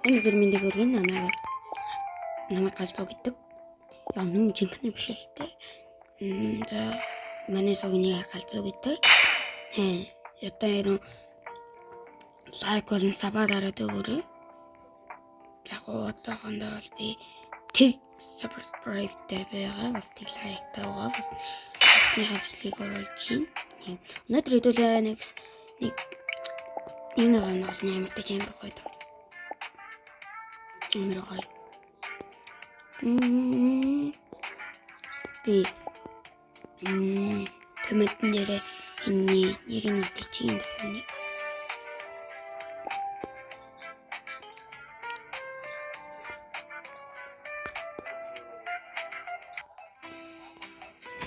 Энэ гэрмэндийг өргөн намайг галзуу гэдэг. Яа минь жинхэнэ биш л дээ. За манай согны галзуу гэдэг. Одоо яруу лайк болон сабаа дараад өгөөрэй. Яг одоохондоо бол би тэг subscribe байгаа. Бас тэг лайктай байгаа. Бас бидний хавцлыг оруулж байна. Өнөөдөр хэдүүлээ нэг энэ гонос нэмэртэй амар гоё. Амар гоё. Би комментэн дээр энэ нэрийн үлдчихин байна.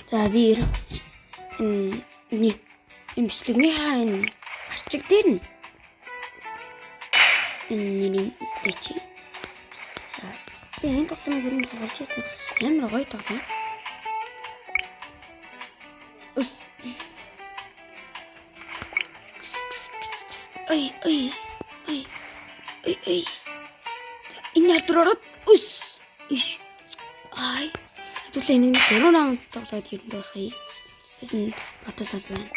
За би энэ бичлэгний хаа энэ арчиг дээр нь энэ нэрийн үлдээч. За би энэ тоглоомыг хэрэг тоглож ирсэн. Амар гоё тоглоом. Ой. Энэ ардураад Ай. Хэдүүлээ нэг 3 раунд тоглоод ирэн дуусгая. Тэсэн баталал байна.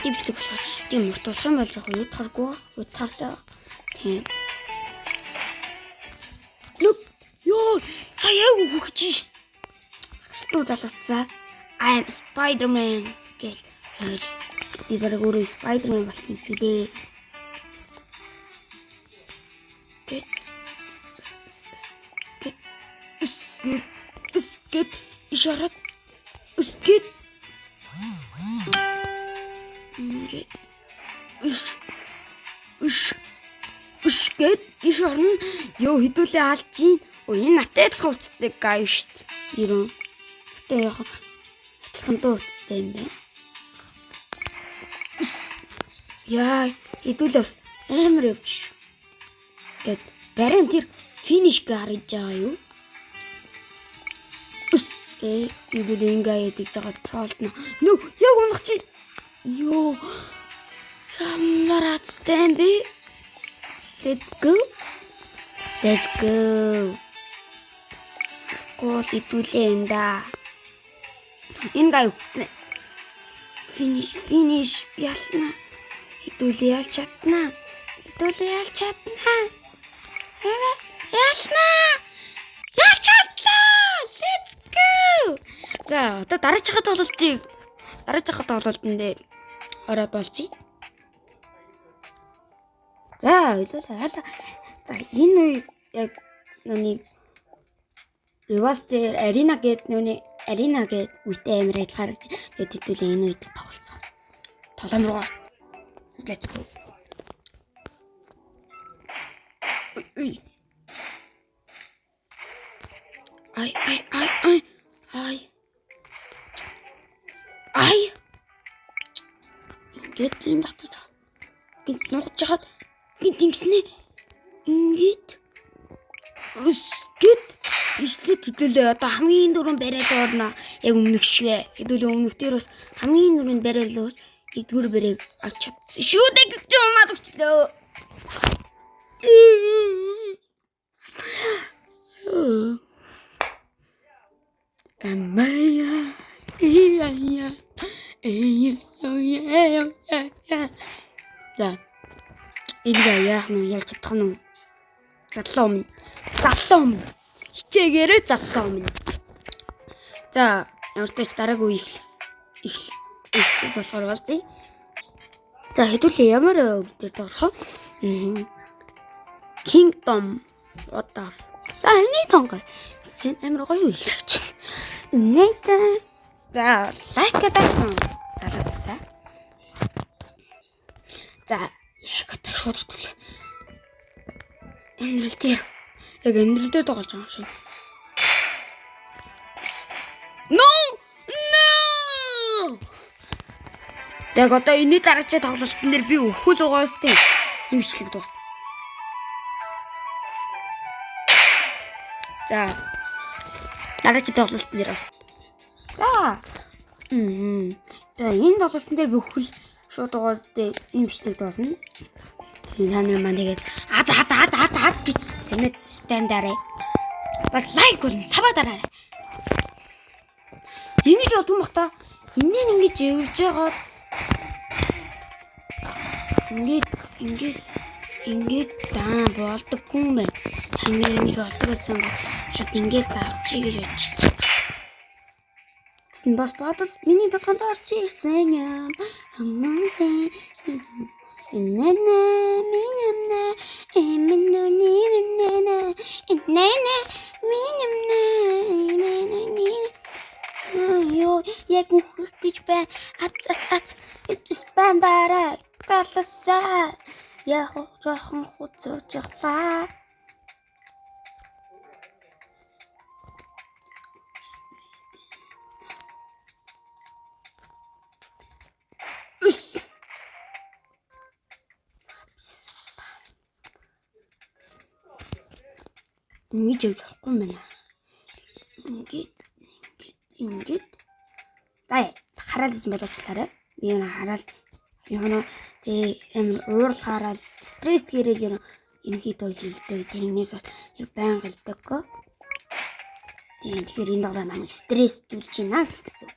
Тийм бичлэг болохоор тийм муртуулах юм бол жоохон утгаартай баг. Тийм. Look. Ёо, сая өгч шít. Стуу залгасаа. I am Spider-Man гэл. Би бараг өөрөө Spider-Man болсон юм шүү дээ. Get ишарат get get ишарн ёо хэдүүлээ алж чинь. Энэ наттай адилхан уцтай гай шүү дээ. Ирэн. Наттай яг адилхан дуу уцтай юм байна. Яа, хэдүүлээ бас амар явж. Гэт барин тэр финиш гарч байгаа юу? Хэдүүлээ ингээ ядаж байгаа троллно. Нөө, яг унах чи. Ёо. Ямар аттай бэ? Let's go. Гол хэдүүлээ энэ да. Энэ гай үгсэн. Финиш ялна. Хэдүүлээ ялч чадна. Ялч чадлаа. Let's go. За, одоо дараагийн тоглолтын дээр ороод болцъя. За, хэлээ. За, энэ үе яг нүний Rivester Arena гэдэг үетэй амар адилхан тэгээд хэдүүлээ энэ үед тоглолцоо. Тоглоом руу. Let's go. Ой. Ай. Ингээд энэ татчих. Гинт нухаж чахад гинт ингэснэ. Ингээд ишлээ хэдүүлээ одоо хамгийн дөрөв барайл орно. Яг өмнөх шиг. Хэдүүлээ өмнөх дээр бас хамгийн дөрөв барайл орж нэгдүгээр барайг авч чадсан. Шүү дээ гэж юмаад өгчлөө. За. Энэ яах нь ялж чадах нь. Залуу минь. Хичээгээрээ залуу минь. За, ямар ч тач дараагүй их болохоор болзъя. За, хэдүүлээ ямар дээр тоглох вэ? Kingdom what the. За, энэ тонгой. Сэн амар гоё хэлж байна. Нэтэ. За, лайк гэдэг нь залуусаа. За, яг одоо шууд хэдүүлээ. Энэрэл дээр тоглож байгаа юм шиг. No! Яг одоо энэ дараагийн тоглолтын дээр би өхөл угаас тийм хэмжлэг дуусна. За. Дараагийн тоглолтын дээр бол. За. Тэгээ энэ тоглолтын дээр би өхөл шууд угаас тийм хэмжлэг дуусна. Та нар маань тэгээд аз гэж тэмээд спам дараа. Бас лайк болно сава дараа. Ингэж болдгоо бах та. Иннээ ингэж явж байгаа. Ингээд даа болдоггүй юм байна. Ингэж болдог гэсэн шууд ингээд давчих гэж бодчихсон. Тэсэн бас бодол миний толгойд орж ирсэн юм. Хамаасаа Нэнэ минэмнэ эмэнүнинэнэ нэнэ минэмнэ ёо яг үхэх гэж байна. Ац спам дараа галасаа яг жоохон хуцуучлаа. Ингэж явж болохгүй юм байна. Ингээд. За хараалсан боловчлаарай. Би юу хараал тэгээ амар уурлахаараа стресс гэрэл ерөнхийдөө хэлдэг. Тэрнээс бол баян гэлдэг. Тэгэхээр энэ доо намайг стресстүүлж байна л гэсэн үг.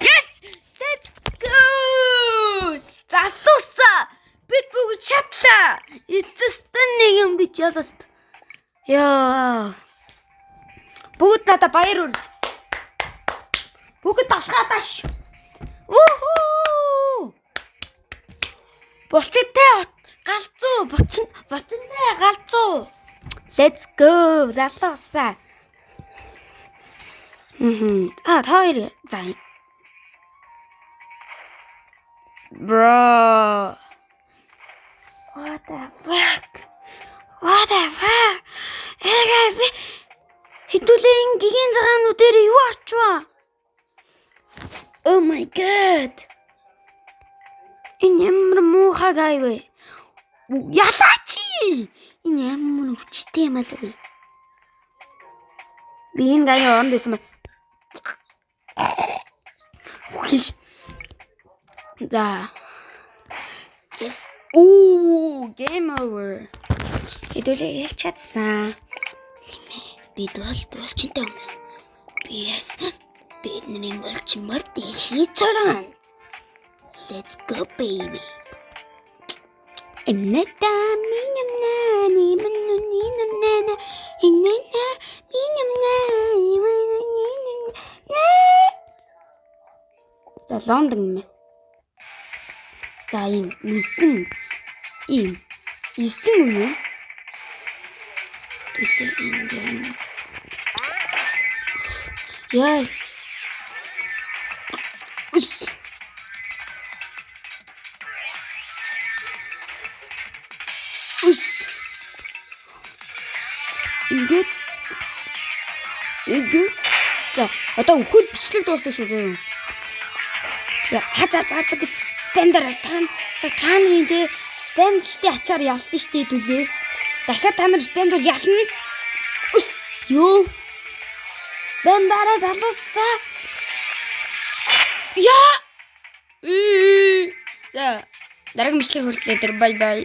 Yes! Let's go! Засууса! Бид бүгд чадлаа! Эцэстэн нэг юм гэж ялалт. Яа. Бүгд надад баяр хүргэе. Бүгд талхаадаш. Ухуу! Болчтой галзуу, бочинтай галзуу. Let's go! Засууса! Хоёр заа. Bro. What the fuck? Хитүлэн гигийн цагаанууд дээр юу арчваа? Oh my god. Энэ ямар муухай гай вэ? Ялаачи. Энэ ямар хүчтэй юм аа вэ? Би энэ гай оронд байсан маа. Да. Yes. Ooh, game over. Хэдүүлээ ялч чадсан. Бид бол булчинтай хүмүүс. Yes. Бидний булчин мод хийцэрэн. Let's go baby. Эмнэта минэмнэ нимэннэ иннэ минэмнэ да Лондон мэ. За ийм исэн үе. Төлөө ингэ. Яа. Ингээд. За одоо өхөд бичлэг дууссан шүү зөө. Хазаа гэж спамдер тааны тэ спамлтын ачаар ялсан штэ дүлээ. Дахиад та нар спамд бол ялна. Юу? Спамдараа залуусаа. Яа. За дараагийн бичлэг хүртлээ. Бай бай.